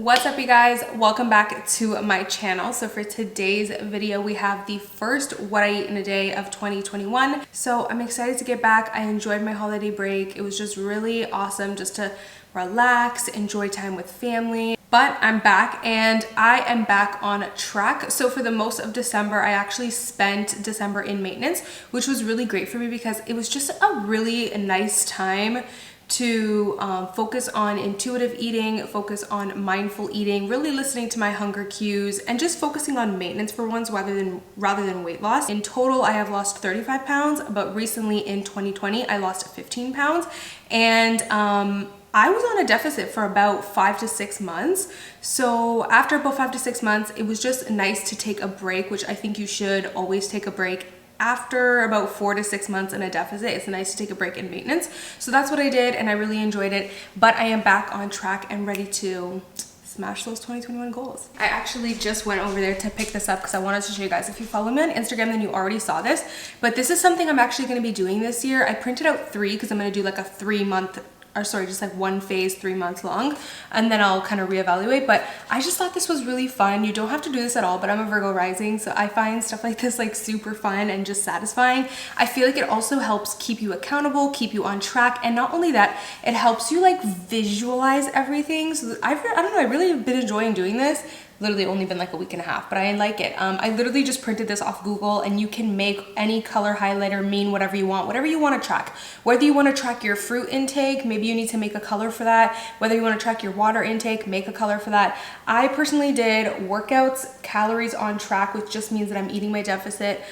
What's up, you guys? Welcome back to my channel. So for today's video, we have the first what I eat in a day of 2021. So I'm excited to get back. I enjoyed my holiday break. It was just really awesome just to relax, enjoy time with family. But I'm back and I am back on track. So for the most of December, I actually spent December in maintenance, which was really great for me because it was just a really nice time to focus on intuitive eating, focus on mindful eating, really listening to my hunger cues, and just focusing on maintenance for once rather than weight loss. In total, I have lost 35 pounds, but recently in 2020, I lost 15 pounds. And I was on a deficit for about 5 to 6 months. So after about 5 to 6 months, it was just nice to take a break, which I think you should always take a break. After about 4 to 6 months in a deficit, it's nice to take a break in maintenance. So that's what I did and I really enjoyed it. But I am back on track and ready to smash those 2021 goals. I actually just went over there to pick this up because I wanted to show you guys. If you follow me on Instagram, then you already saw this. But this is something I'm actually going to be doing this year. I printed out 3 because I'm going to do like a 3-month, or sorry, just like one phase, 3 months long, and then I'll kind of reevaluate. But I just thought this was really fun. You don't have to do this at all, but I'm a Virgo rising, so I find stuff like this like super fun and just satisfying. I feel like it also helps keep you accountable, keep you on track, and not only that, it helps you like visualize everything. So I don't know, I really have been enjoying doing this. Literally only been like a week and a half, but I like it. I literally just printed this off Google, and you can make any color highlighter mean whatever you want to track. Whether you want to track your fruit intake, maybe you need to make a color for that. Whether you want to track your water intake, make a color for that. I personally did workouts, calories on track, which just means that I'm eating my deficit,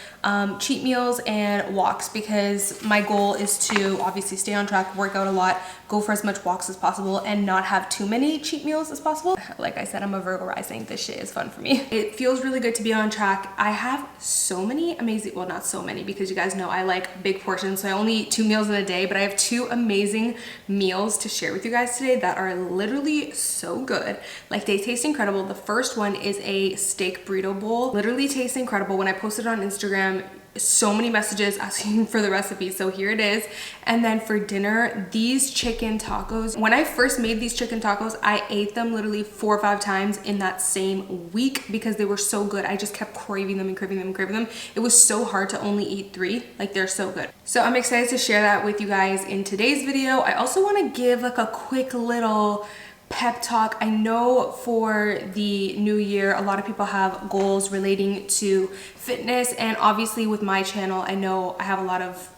cheat meals, and walks, because my goal is to obviously stay on track, work out a lot, go for as much walks as possible, and not have too many cheat meals as possible. Like I said, I'm a Virgo rising. This shit is fun for me. It feels really good to be on track. I have so many amazing, well, not so many, because you guys know I like big portions, so I only eat 2 meals in a day, but I have 2 amazing meals to share with you guys today that are literally so good. Like, they taste incredible. The first one is a steak burrito bowl. Literally tastes incredible. When I posted on Instagram, so many messages asking for the recipe, so here it is. And then for dinner, these chicken tacos. When I first made these chicken tacos, I ate them literally 4 or 5 times in that same week because they were so good. I just kept craving them and craving them and craving them. It was so hard to only eat 3. Like, they're so good. So I'm excited to share that with you guys in today's video. I also want to give like a quick little pep talk. I know for the new year, a lot of people have goals relating to fitness, and obviously with my channel, I know I have a lot of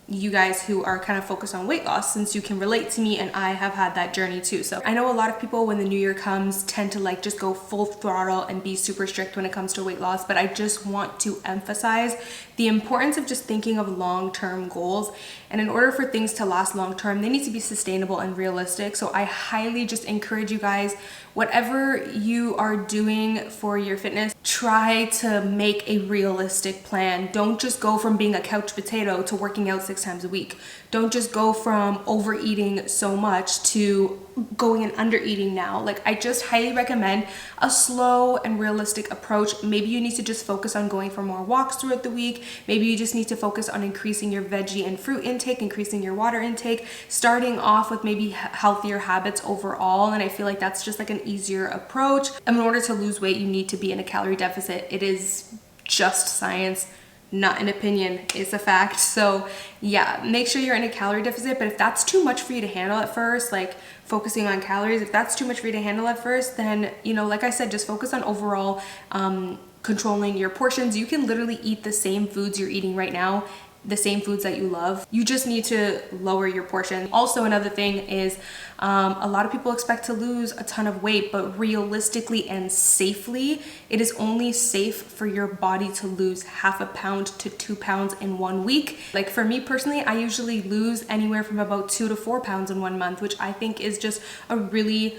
you guys who are kind of focused on weight loss, since you can relate to me and I have had that journey too. So I know a lot of people, when the new year comes, tend to like just go full throttle and be super strict when it comes to weight loss, but I just want to emphasize the importance of just thinking of long-term goals. And in order for things to last long-term, they need to be sustainable and realistic. So I highly just encourage you guys, whatever you are doing for your fitness, try to make a realistic plan. Don't just go from being a couch potato to working out 6 times a week. Don't just go from overeating so much to going and undereating now. Like, I just highly recommend a slow and realistic approach. Maybe you need to just focus on going for more walks throughout the week. Maybe you just need to focus on increasing your veggie and fruit intake, increasing your water intake, starting off with maybe healthier habits overall. And I feel like that's just like an easier approach. And in order to lose weight, you need to be in a calorie deficit. It is just science, not an opinion, it's a fact. So yeah, make sure you're in a calorie deficit. But if that's too much for you to handle at first, like focusing on calories, if that's too much for you to handle at first, then, you know, like I said, just focus on overall controlling your portions. You can literally eat the same foods you're eating right now, the same foods that you love. You just need to lower your portion. Also, another thing is a lot of people expect to lose a ton of weight, but realistically and safely, it is only safe for your body to lose half a pound to 2 pounds in 1 week. Like, for me personally, I usually lose anywhere from about 2 to 4 pounds in 1 month, which I think is just a really,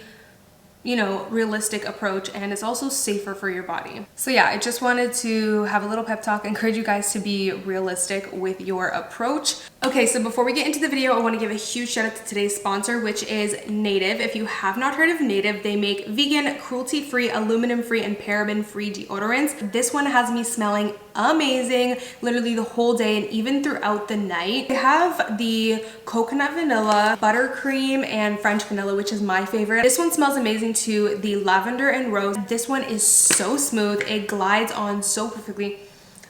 you know, realistic approach, and it's also safer for your body. So yeah, I just wanted to have a little pep talk, encourage you guys to be realistic with your approach. Okay, so before we get into the video, I want to give a huge shout out to today's sponsor, which is Native. If you have not heard of Native, they make vegan, cruelty-free, aluminum-free, and paraben-free deodorants. This one has me smelling amazing literally the whole day and even throughout the night. They have the coconut vanilla, buttercream, and French vanilla, which is my favorite. This one smells amazing into the lavender and rose. This one is so smooth. It glides on so perfectly.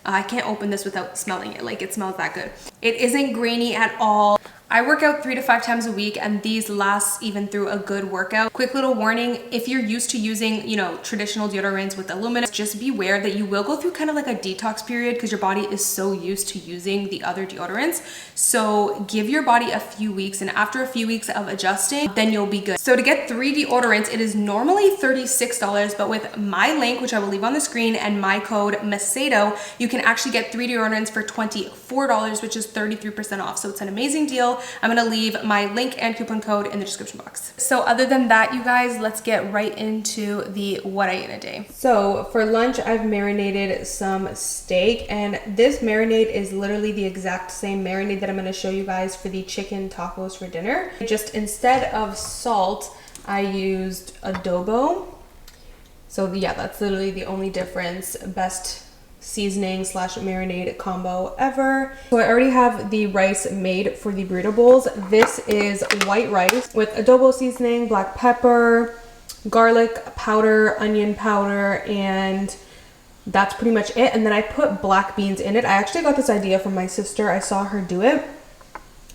I can't open this without smelling it. Like, it smells that good. It isn't grainy at all. I work out 3 to 5 times a week, and these last even through a good workout. Quick little warning, if you're used to using, you know, traditional deodorants with aluminum, just beware that you will go through kind of like a detox period because your body is so used to using the other deodorants. So give your body a few weeks, and after a few weeks of adjusting, then you'll be good. So to get 3 deodorants, it is normally $36, but with my link, which I will leave on the screen, and my code Macedo, you can actually get 3 deodorants for $24, which is 33% off. So it's an amazing deal. I'm gonna leave my link and coupon code in the description box. So other than that, you guys, let's get right into the what I eat in a day. So for lunch, I've marinated some steak, and this marinade is literally the exact same marinade that I'm gonna show you guys for the chicken tacos for dinner. Just instead of salt, I used adobo. So yeah, that's literally the only difference. Best seasoning slash marinade combo ever. So I already have the rice made for the burrito bowls. This is white rice with adobo seasoning, black pepper, garlic powder, onion powder, and that's pretty much it. And then I put black beans in it. I actually got this idea from my sister. I saw her do it,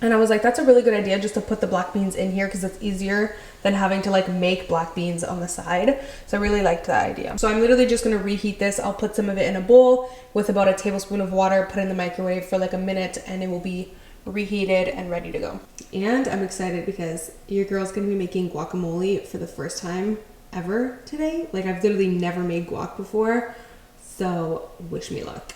and I was like, that's a really good idea, just to put the black beans in here because it's easier than having to like make black beans on the side. So I really liked that idea. So I'm literally just gonna reheat this. I'll put some of it in a bowl with about a tablespoon of water, put it in the microwave for like a minute, and it will be reheated and ready to go. And I'm excited because your girl's gonna be making guacamole for the first time ever today. Like, I've literally never made guac before, so wish me luck.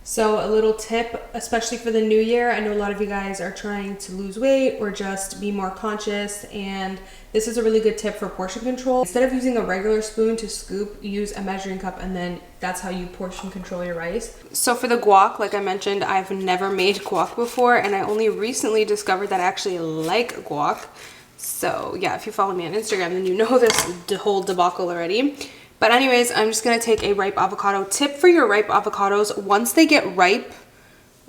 So a little tip, especially for the new year, I know a lot of you guys are trying to lose weight or just be more conscious, and this is a really good tip for portion control. Instead of using a regular spoon to scoop, use a measuring cup, and then that's how you portion control your rice. So for the guac, like I mentioned, I've never made guac before, and I only recently discovered that I actually like guac. So yeah, if you follow me on Instagram, then you know this whole debacle already. But anyways, I'm just gonna take a ripe avocado. Tip for your ripe avocados, once they get ripe,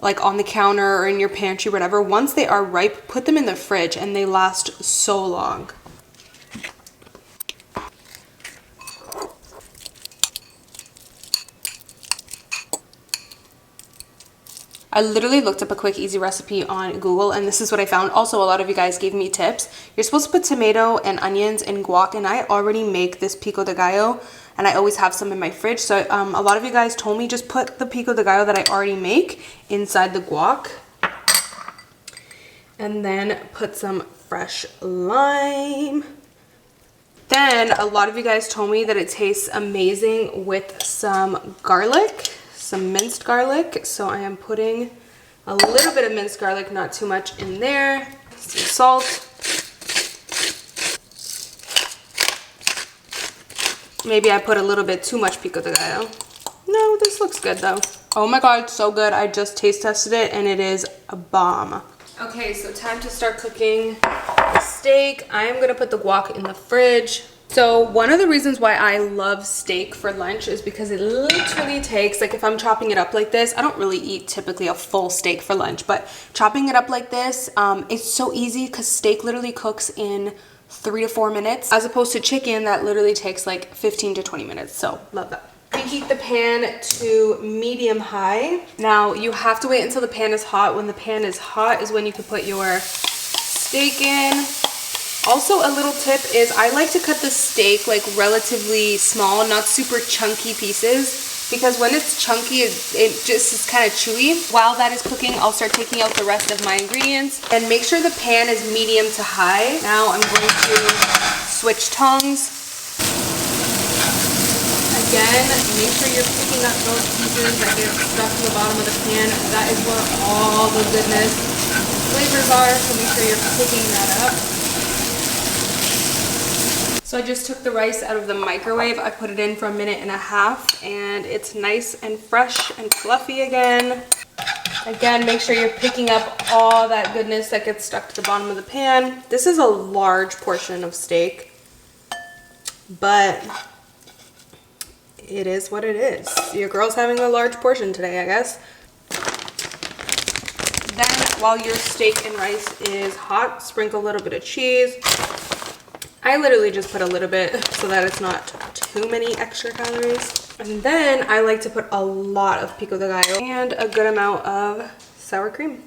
like on the counter or in your pantry, whatever, once they are ripe, put them in the fridge and they last so long. I literally looked up a quick easy recipe on Google, and this is what I found. Also, a lot of you guys gave me tips. You're supposed to put tomato and onions in guac, and I already make this pico de gallo, and I always have some in my fridge. So a lot of you guys told me just put the pico de gallo that I already make inside the guac, and then put some fresh lime. Then a lot of you guys told me that it tastes amazing with some garlic. Some minced garlic, so I am putting a little bit of minced garlic, not too much, in there. Some salt. Maybe I put a little bit too much pico de gallo. No, this looks good though. Oh my god, so good. I just taste tested it and it is a bomb. Okay, so time to start cooking the steak. I am gonna put the guac in the fridge. So one of the reasons why I love steak for lunch is because it literally takes, like if I'm chopping it up like this, I don't really eat typically a full steak for lunch, but chopping it up like this, it's so easy because steak literally cooks in 3 to 4 minutes, as opposed to chicken that literally takes like 15 to 20 minutes. So love that. Preheat the pan to medium high. Now you have to wait until the pan is hot. When the pan is hot is when you can put your steak in. Also, a little tip is I like to cut the steak like relatively small, not super chunky pieces, because when it's chunky, it just is kind of chewy. While that is cooking, I'll start taking out the rest of my ingredients, and make sure the pan is medium to high. Now I'm going to switch tongues. Again, make sure you're picking up those pieces that get stuck to the bottom of the pan. That is where all the goodness flavors are, so make sure you're picking that up. So I just took the rice out of the microwave. I put it in for 1.5 minutes, and it's nice and fresh and fluffy again. Again, make sure you're picking up all that goodness that gets stuck to the bottom of the pan. This is a large portion of steak, but it is what it is. Your girl's having a large portion today, I guess. Then, while your steak and rice is hot, sprinkle a little bit of cheese. I literally just put a little bit so that it's not too many extra calories. And then I like to put a lot of pico de gallo and a good amount of sour cream.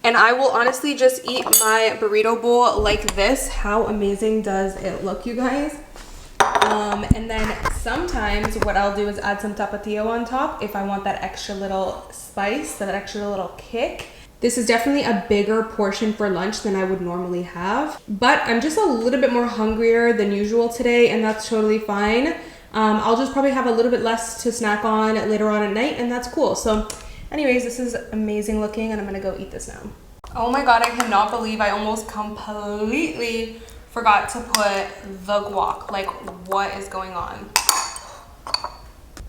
And I will honestly just eat my burrito bowl like this. How amazing does it look, you guys? And then sometimes what I'll do is add some tapatio on top if I want that extra little spice, that extra little kick. This is definitely a bigger portion for lunch than I would normally have, but I'm just a little bit more hungrier than usual today, and that's totally fine. I'll just probably have a little bit less to snack on later on at night, and that's cool. So anyways, this is amazing looking, and I'm gonna go eat this now. Oh my God, I cannot believe I almost completely forgot to put the guac. Like, what is going on?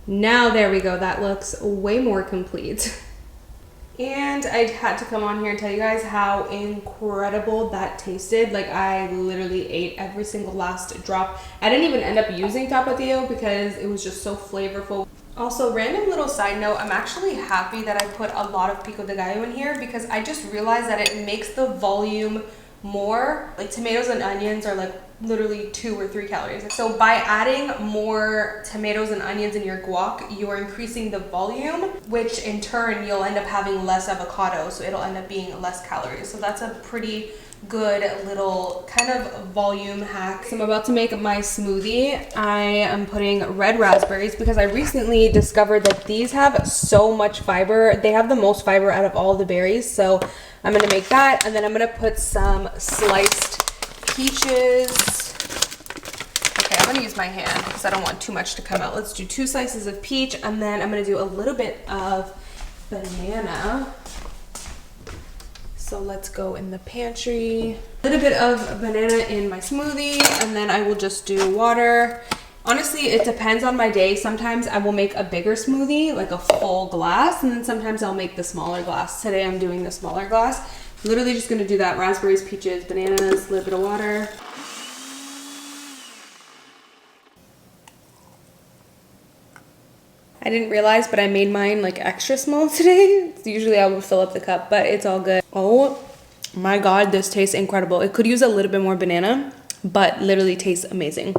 Now there we go, that looks way more complete. And I had to come on here and tell you guys how incredible that tasted. Like, I literally ate every single last drop. I didn't even end up using tapatio because it was just so flavorful. Also, random little side note, I'm actually happy that I put a lot of pico de gallo in here because I just realized that it makes the volume more. Like, tomatoes and onions are like literally 2 or 3 calories. So by adding more tomatoes and onions in your guac, you are increasing the volume, which in turn you'll end up having less avocado, so it'll end up being less calories. So that's a pretty good little kind of volume hack. So I'm about to make my smoothie. I am putting red raspberries because I recently discovered that these have so much fiber. They have the most fiber out of all the berries, so I'm gonna make that, and then I'm gonna put some sliced peaches. Okay, I'm gonna use my hand because I don't want too much to come out. Let's do 2 slices of peach, and then I'm gonna do a little bit of banana. So let's go in the pantry. A little bit of banana in my smoothie, and then I will just do water. Honestly, it depends on my day. Sometimes I will make a bigger smoothie, like a full glass, and then sometimes I'll make the smaller glass. Today I'm doing the smaller glass. Literally just gonna do that. Raspberries, peaches, bananas, a little bit of water. I didn't realize, but I made mine like extra small today. Usually I would fill up the cup, but it's all good. Oh my God, this tastes incredible. It could use a little bit more banana, but literally tastes amazing.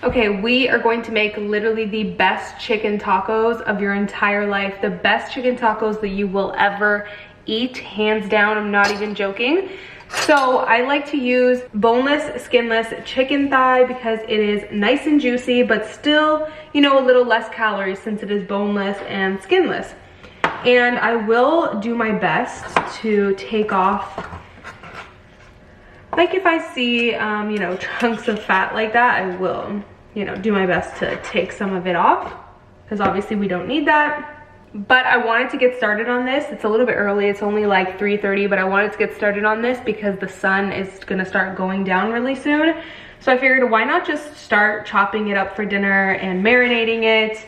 Okay, we are going to make literally the best chicken tacos of your entire life. The best chicken tacos that you will ever eat, hands down. I'm not even joking. So I like to use boneless, skinless chicken thigh because it is nice and juicy, but still, you know, a little less calories since it is boneless and skinless. And I will do my best to take off, like if I see, you know, chunks of fat like that, I will, you know, do my best to take some of it off because obviously we don't need that. But I wanted to get started on this. It's a little bit early. It's only like 3:30, but I wanted to get started on this because the sun is gonna start going down really soon. So I figured, why not just start chopping it up for dinner and marinating it?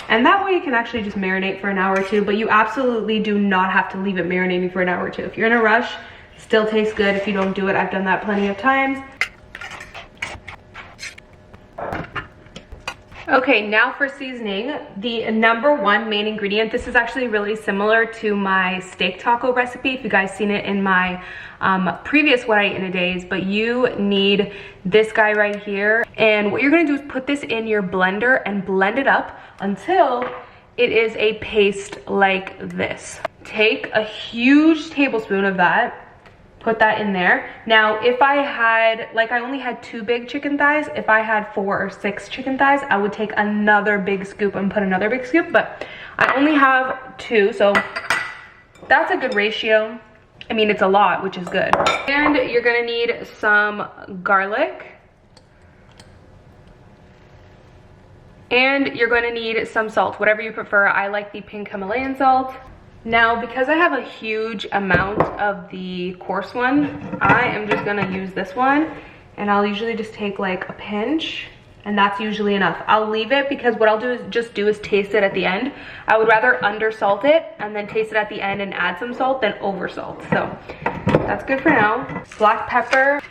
And that way you can actually just marinate for an hour or two, but you absolutely do not have to leave it marinating for an hour or two. If you're in a rush, still tastes good if you don't do it. I've done that plenty of times. Okay, now for seasoning, the #1 main ingredient. This is actually really similar to my steak taco recipe, if you guys seen it in my previous What I Eat in a Days, but you need this guy right here. And what you're gonna do is put this in your blender and blend it up until it is a paste like this. Take a huge tablespoon of that, put that in there. Now, if I had, like I only had 2 big chicken thighs, if I had 4 or 6 chicken thighs, I would take another big scoop and put another big scoop, but I only have 2, so that's a good ratio. I mean, it's a lot, which is good. And you're gonna need some garlic. And you're gonna need some salt, whatever you prefer. I like the pink Himalayan salt. Now, because I have a huge amount of the coarse one, I am just gonna use this one, and I'll usually just take like a pinch, and that's usually enough. I'll leave it because what I'll do is taste it at the end. I would rather under salt it and then taste it at the end and add some salt than over salt. So that's good for now. Black pepper.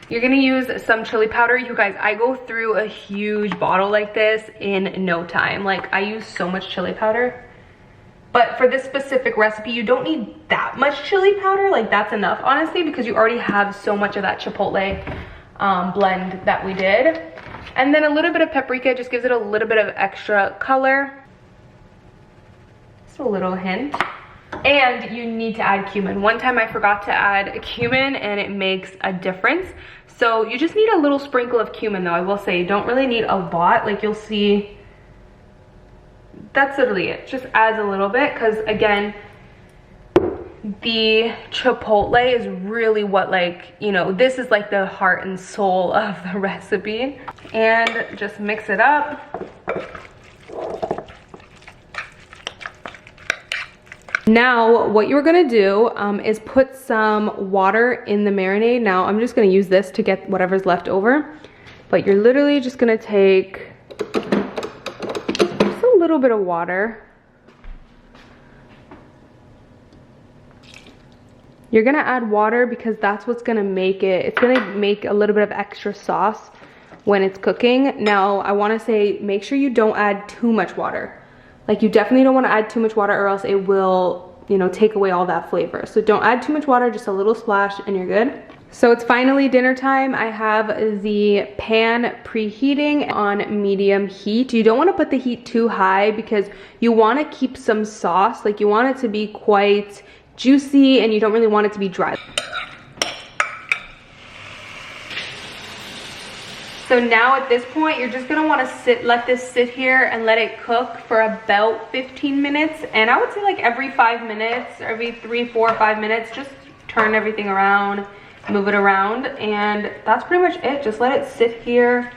You're gonna use some chili powder. You guys, I go through a huge bottle like this in no time. Like, I use so much chili powder. But for this specific recipe, you don't need that much chili powder. Like, that's enough, honestly, because you already have so much of that chipotle blend that we did. And then a little bit of paprika just gives it a little bit of extra color. Just a little hint. And you need to add cumin. One time I forgot to add cumin and it makes a difference. So you just need a little sprinkle of cumin though. I will say you don't really need a lot. Like, you'll see, that's literally it. Just adds a little bit, because again, the chipotle is really what, like, you know, this is like the heart and soul of the recipe. And just mix it up. Now what you're gonna do is put some water in the marinade. Now I'm just gonna use this to get whatever's left over, but you're literally just gonna take just a little bit of water. You're gonna add water because that's what's gonna make it, it's gonna make a little bit of extra sauce when it's cooking. Now I wanna say, make sure you don't add too much water. Like, you definitely don't want to add too much water, or else it will, you know, take away all that flavor. So don't add too much water, just a little splash and you're good. So it's finally dinner time. I have the pan preheating on medium heat. You don't want to put the heat too high because you want to keep some sauce. Like, you want it to be quite juicy and you don't really want it to be dry. So now at this point, you're just gonna wanna let this sit here and let it cook for about 15 minutes. And I would say like every 5 minutes, every 3, 4, 5 minutes, just turn everything around, move it around. And that's pretty much it. Just let it sit here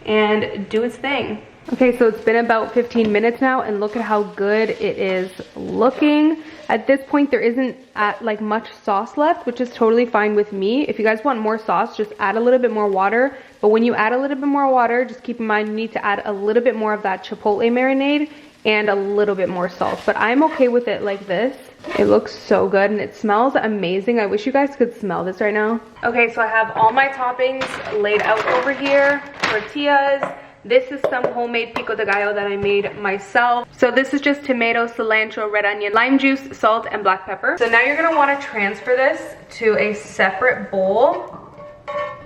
and do its thing. Okay, so it's been about 15 minutes now, and look at how good it is looking. At this point, there isn't like much sauce left, which is totally fine with me. If you guys want more sauce, just add a little bit more water. But when you add a little bit more water, just keep in mind you need to add a little bit more of that chipotle marinade and a little bit more salt. But I'm okay with it like this. It looks so good and it smells amazing. I wish you guys could smell this right now. Okay, so I have all my toppings laid out over here. Tortillas. This is some homemade pico de gallo that I made myself. So this is just tomato, cilantro, red onion, lime juice, salt, and black pepper. So now you're gonna wanna transfer this to a separate bowl.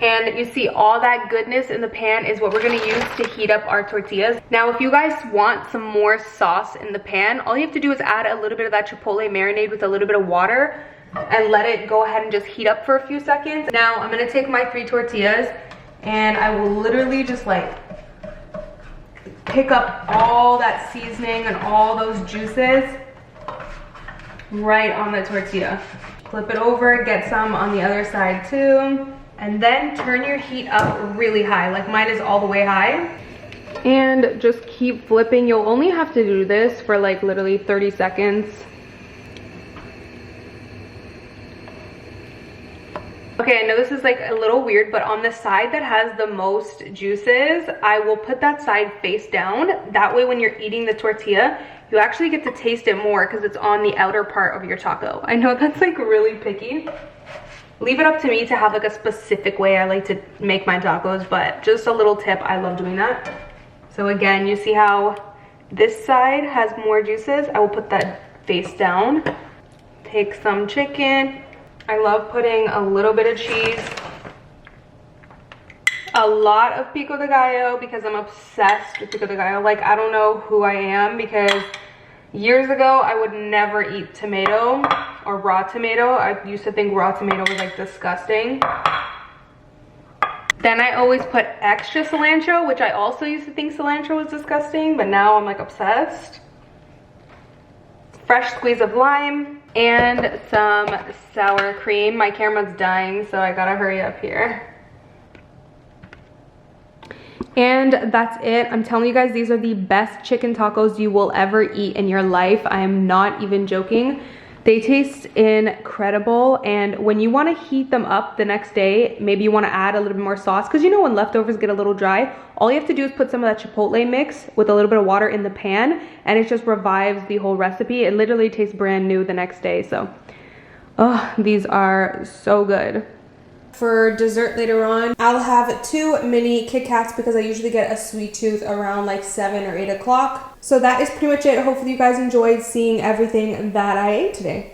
And you see all that goodness in the pan is what we're gonna use to heat up our tortillas. Now, if you guys want some more sauce in the pan, all you have to do is add a little bit of that chipotle marinade with a little bit of water and let it go ahead and just heat up for a few seconds. Now, I'm gonna take my 3 tortillas and I will literally just like pick up all that seasoning and all those juices right on the tortilla. Flip it over, get some on the other side too. And then turn your heat up really high, like mine is all the way high. And just keep flipping. You'll only have to do this for like literally 30 seconds. Okay, I know this is like a little weird, but on the side that has the most juices, I will put that side face down. That way when you're eating the tortilla, you actually get to taste it more because it's on the outer part of your taco. I know that's like really picky. Leave it up to me to have like a specific way I like to make my tacos, but just a little tip, I love doing that. So again, you see how this side has more juices? I will put that face down. Take some chicken. I love putting a little bit of cheese. A lot of pico de gallo because I'm obsessed with pico de gallo. Like, I don't know who I am, because years ago I would never eat tomato or raw tomato. I used to think raw tomato was like disgusting. Then I always put extra cilantro, which I also used to think cilantro was disgusting, but now I'm like obsessed. Fresh squeeze of lime and some sour cream. My camera's dying, so I gotta hurry up here. And that's it. I'm telling you guys, these are the best chicken tacos you will ever eat in your life. I am not even joking. They taste incredible, and when you want to heat them up the next day, maybe you want to add a little bit more sauce, because you know when leftovers get a little dry, all you have to do is put some of that chipotle mix with a little bit of water in the pan, and it just revives the whole recipe. It literally tastes brand new the next day. So, oh, these are so good. For dessert later on, I'll have 2 mini Kit Kats because I usually get a sweet tooth around like 7 or 8 o'clock. So that is pretty much it. Hopefully you guys enjoyed seeing everything that I ate today.